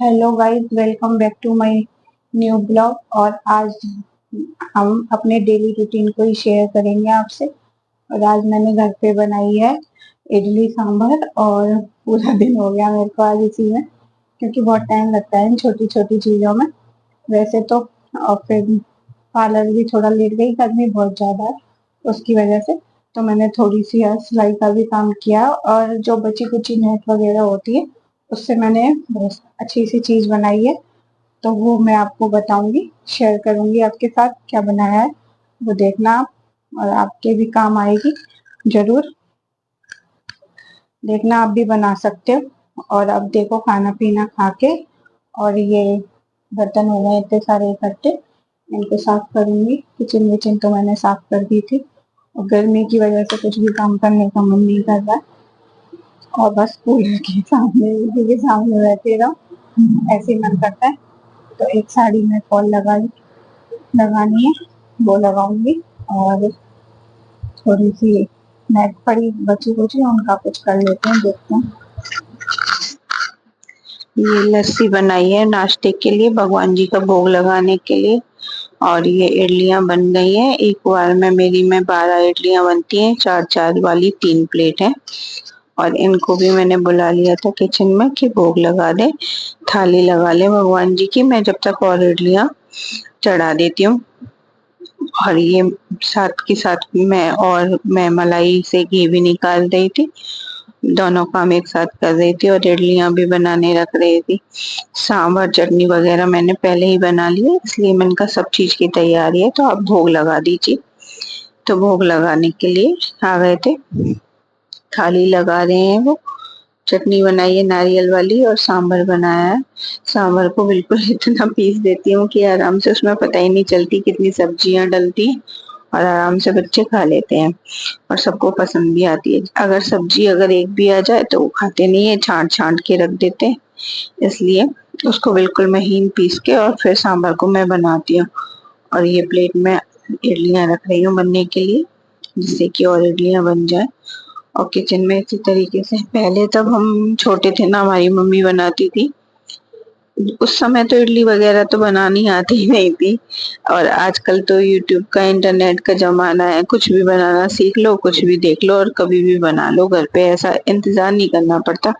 Hello guys, welcome back to my new blog. और आज हम अपने डेली रूटीन को ही शेयर करेंगे आपसे। और आज मैंने घर पे बनाई है इडली सांभर, और पूरा दिन हो गया मेरे को आज इसी में, क्योंकि बहुत टाइम लगता है इन छोटी छोटी चीजों में वैसे तो। और फिर पार्लर भी थोड़ा लेट गई, गर्मी बहुत ज्यादा है उसकी वजह से। तो मैंने थोड़ी सी सिलाई का भी काम किया, और जो बची कुची नेट वगैरह होती है उससे मैंने बहुत अच्छी सी चीज बनाई है। तो वो मैं आपको बताऊंगी, शेयर करूंगी आपके साथ क्या बनाया है। वो देखना आप, और आपके भी काम आएगी जरूर। देखना आप भी बना सकते हो। और अब देखो, खाना पीना खा के और ये बर्तन हो गए इतने सारे इकट्ठे, इनको साफ करूंगी। किचन विचन तो मैंने साफ कर दी थी, और गर्मी की वजह से कुछ भी काम करने का मन नहीं कर रहा। और बस कूलर के सामने, इसी के सामने बैठे रहो, ऐसे ही मन करता है। तो एक साड़ी में फॉल लगानी है, वो लगाऊंगी। और थोड़ी सी नेट पड़ी बची कुची, उनका कुछ कर लेते हैं, देखते हैं। ये लस्सी बनाई है नाश्ते के लिए, भगवान जी का भोग लगाने के लिए। और ये इडलियां बन गई हैं। एक बार में मेरी में 12 इडलियां बनती हैं, 4-4 वाली 3 प्लेट है। और इनको भी मैंने बुला लिया था किचन में कि भोग लगा दे, थाली लगा ले भगवान जी की। मैं जब तक और इडलियां चढ़ा देती हूँ। और ये साथ के साथ मैं मलाई से घी भी निकाल रही थी। दोनों काम एक साथ कर रही थी, और इडलियां भी बनाने रख रही थी। सांभर चटनी वगैरह मैंने पहले ही बना ली है, इसलिए मैंने कहा सब चीज की तैयारी है तो आप भोग लगा दीजिए। तो भोग लगाने के लिए आ गए थे। थाली लगा रहे हैं वो। चटनी बनाई है नारियल वाली, और सांभर बनाया है। सांभर को बिल्कुल इतना पीस देती हूँ कि आराम से उसमें पता ही नहीं चलती कितनी सब्जियां डलती हैं, और आराम से बच्चे खा लेते हैं। और सबको पसंद भी आती है। अगर एक भी आ जाए तो वो खाते नहीं है, छांट छांट के रख देते हैं। इसलिए उसको बिल्कुल महीन पीस के और फिर सांभर को मैं बनाती हूँ। और ये प्लेट में इडलियां रख रही हूँ बनने के लिए, जिससे कि और इडलियां बन जाए। और किचन में इसी तरीके से, पहले तब हम छोटे थे ना, हमारी मम्मी बनाती थी। उस समय तो इडली वगैरह तो बनानी आती ही नहीं थी। और आजकल तो यूट्यूब का, इंटरनेट का जमाना है, कुछ भी बनाना सीख लो, कुछ भी देख लो और कभी भी बना लो घर पे। ऐसा इंतजार नहीं करना पड़ता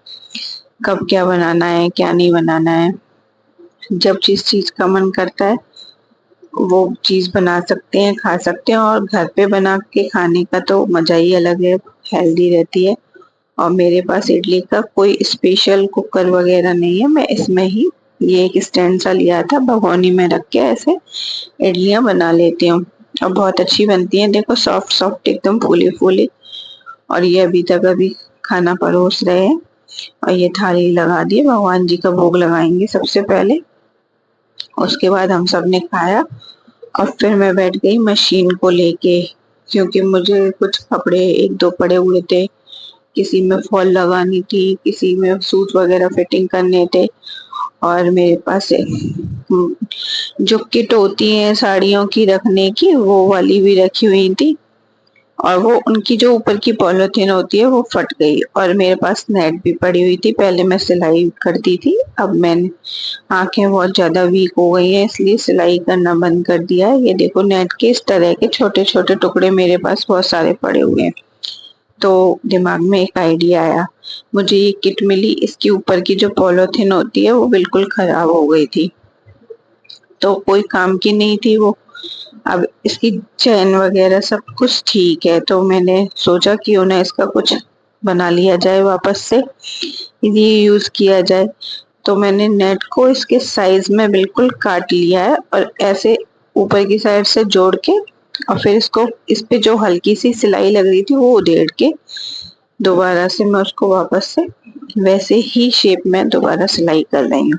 कब क्या बनाना है क्या नहीं बनाना है। जब जिस चीज का मन करता है वो चीज बना सकते हैं, खा सकते हैं। और घर पे बना के खाने का तो मजा ही अलग है, हेल्दी रहती है। और मेरे पास इडली का कोई स्पेशल कुकर वगैरह नहीं है, मैं इसमें ही ये एक स्टैंड सा लिया था, भगोनी में रख के ऐसे इडलियां बना लेती हूँ। और बहुत अच्छी बनती हैं, देखो सॉफ्ट सॉफ्ट एकदम फूली फूली। और ये अभी खाना परोस रहे हैं। और ये थाली लगा दी, भगवान जी का भोग लगाएंगे सबसे पहले। उसके बाद हम सब ने खाया, और फिर मैं बैठ गई मशीन को लेके, क्योंकि मुझे कुछ कपड़े एक दो पड़े हुए थे। किसी में फॉल लगानी थी, किसी में सूट वगैरह फिटिंग करने थे। और मेरे पास जो किट होती है साड़ियों की रखने की, वो वाली भी रखी हुई थी। और वो उनकी जो ऊपर की पॉलिथीन होती है वो फट गई। और मेरे पास नेट भी पड़ी हुई थी, पहले मैं सिलाई करती थी, अब मैंने आंखें बहुत ज्यादा वीक हो गई हैं, इसलिए सिलाई करना बंद कर दिया है। ये देखो नेट के इस तरह के छोटे छोटे टुकड़े मेरे पास बहुत सारे पड़े हुए हैं। तो दिमाग में एक आइडिया आया, मुझे ये किट मिली, इसके ऊपर की जो पॉलिथीन होती है वो बिल्कुल खराब हो गई थी, तो कोई काम की नहीं थी वो। अब इसकी चैन वगैरह सब कुछ ठीक है, तो मैंने सोचा क्यों ना इसका कुछ बना लिया जाए, वापस से ये यूज किया जाए। तो मैंने नेट को इसके साइज में बिल्कुल काट लिया है, और ऐसे ऊपर की साइड से जोड़ के, और फिर इसको, इस पे जो हल्की सी सिलाई लग रही थी वो उधेड़ के दोबारा से मैं उसको वापस से वैसे ही शेप में दोबारा सिलाई कर रही हूँ।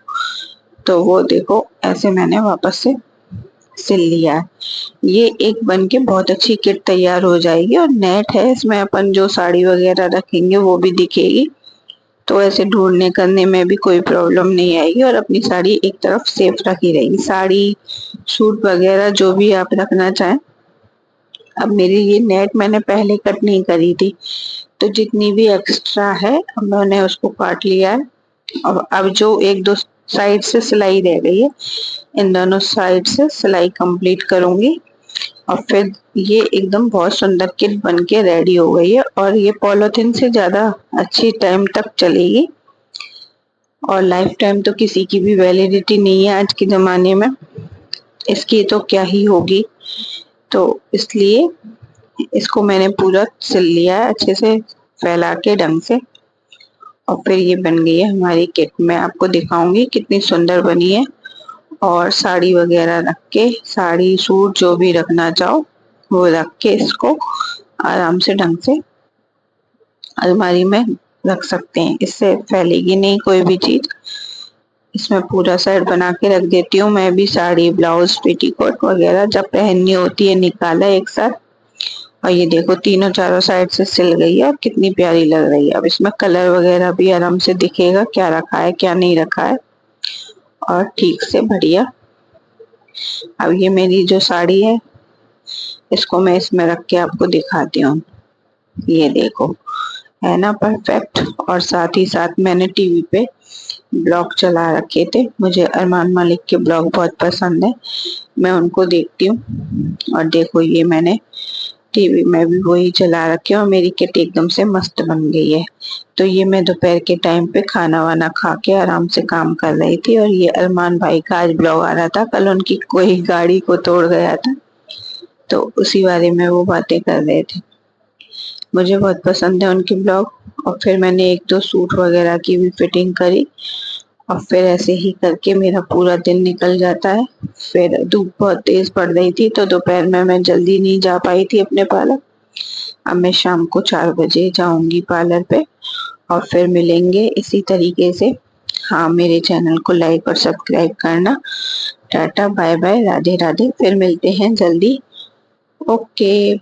तो वो देखो ऐसे मैंने वापस से सिल लिया है। ये एक बन के बहुत अच्छी किट तैयार हो जाएगी। और नेट है इसमें, अपन जो साड़ी वगैरह रखेंगे वो भी दिखेगी, तो ऐसे ढूंढने करने में भी कोई प्रॉब्लम नहीं आएगी, और अपनी साड़ी एक तरफ सेफ रखी रहेगी। साड़ी, सूट वगैरह जो भी आप रखना चाहें। अब मेरी ये नेट मैंने पहले कट नहीं करी थी, तो जितनी भी एक्स्ट्रा है अब मैंने उसको काट लिया है। और अब जो एक दो साइड से सिलाई रह गई है, इन दोनों साइड से सिलाई कंप्लीट करूंगी और फिर ये एकदम बहुत सुंदर किट बन के रेडी हो गई है। और ये पॉलिथीन से ज्यादा अच्छी टाइम तक चलेगी और लाइफ टाइम तो किसी की भी वैलिडिटी नहीं है आज के जमाने में, इसकी तो क्या ही होगी। तो इसलिए इसको मैंने पूरा सिल लिया है अच्छे से फैला के ढंग से और फिर ये बन गई है हमारी किट। मैं आपको दिखाऊंगी कितनी सुंदर बनी है। और साड़ी वगैरह रख के, साड़ी सूट जो भी रखना चाहो वो रख के इसको आराम से ढंग से अलमारी में रख सकते हैं, इससे फैलेगी नहीं कोई भी चीज। इसमें पूरा सेट बना के रख देती हूँ मैं भी, साड़ी ब्लाउज पेटीकोट वगैरह जब पहननी होती है निकाला एक साथ। और ये देखो तीनों चारों साइड से सिल गई है और कितनी प्यारी लग रही है। अब इसमें कलर वगैरह भी आराम से दिखेगा क्या रखा है क्या नहीं रखा है, और ठीक से बढ़िया। अब ये मेरी जो साड़ी है इसको मैं इसमें रख के आपको दिखाती हूँ। ये देखो है ना परफेक्ट। और साथ ही साथ मैंने टीवी पे ब्लॉग चला रखे थे, मुझे अरमान मलिक के ब्लॉग बहुत पसंद है, मैं उनको देखती हूँ। और देखो ये मैंने टीवी में भी वही चला रखे और मेरी किट एकदम से मस्त बन गई है। तो ये मैं दोपहर के टाइम पे खाना वाना खा के आराम से काम कर रही थी और ये अरमान भाई का आज ब्लॉग आ रहा था, कल उनकी कोई गाड़ी को तोड़ गया था तो उसी बारे में वो बातें कर रहे थे। मुझे बहुत पसंद है उनके ब्लॉग। और फिर मैंने एक दो सूट वगैरह की भी फिटिंग करी और फिर ऐसे ही करके मेरा पूरा दिन निकल जाता है। फिर धूप बहुत तेज पड़ रही थी तो दोपहर में मैं जल्दी नहीं जा पाई थी अपने पार्लर। अब मैं शाम को 4 बजे जाऊंगी पार्लर पे और फिर मिलेंगे इसी तरीके से। हाँ, मेरे चैनल को लाइक और सब्सक्राइब करना। Tata bye bye, Radhe Radhe, फिर मिलते हैं जल्दी। ओके।